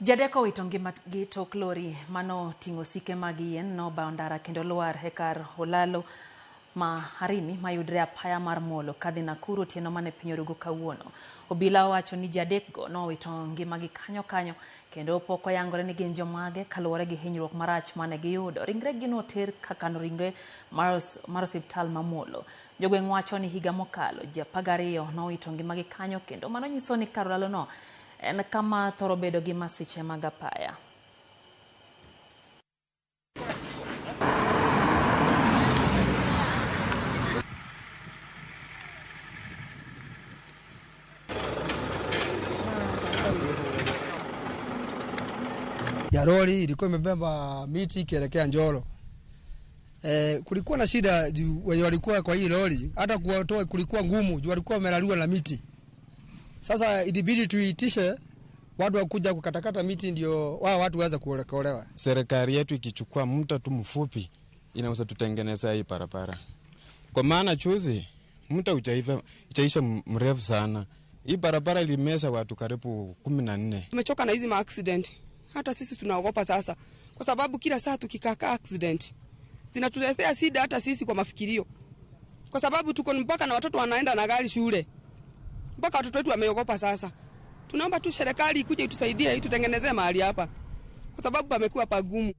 Jadeko witongi gi tok lori mano tingo sike magien no baondara kendo luar hekar olalo ma harimi mayudre apaya mar molo kadhi Nakuru tieno mane piny orugo kawuono. Obila wacho ni jadekgo no witongi magi kanyo kendo poko yangore ni gin jomage kaluwore gi hinyruok marach mane giyudo. Ringre gi noter kakano ringre mar osiptal mamolo. Jogweng' wacho ni higa mokalo ji 12 no witongi magi kanyo kendo mano nyiso ni kar olalo no en kama thoro bedo gi masiche mag apaya. Ya lori ilikuwa imebeba miti ikielekea Njoro. Kulikuwa na shida wenye walikuwa kwa hii lori, hata kuwatoa kulikuwa ngumu, juu walikuwa wamelaliwa na miti. Sasa ilibidi tuitishe watu wakuja kukatakata miti ndio wao watu waweza kuokolewa. Serikali yetu ikichukua muda tu mfupi inaweza tutengeneza hii barabara. Kwa maana chuzi muda utaisha mrefu sana. Hii barabara ilimeza watu karibu 14. Tumechoka na hizi accident. Hata sisi tunaogopa sasa kwa sababu kila saa tukikaka accident zinatuletea shida hata sisi kwa mafikirio. Kwa sababu tuko mpaka na watoto wanaenda na gari shule. Mpaka watoto wetu wameogopa sasa. Tunaomba tu serikali ikuje itusaidie tutengenezee mahali hapa. Kwa sababu pamekuwa pagumu.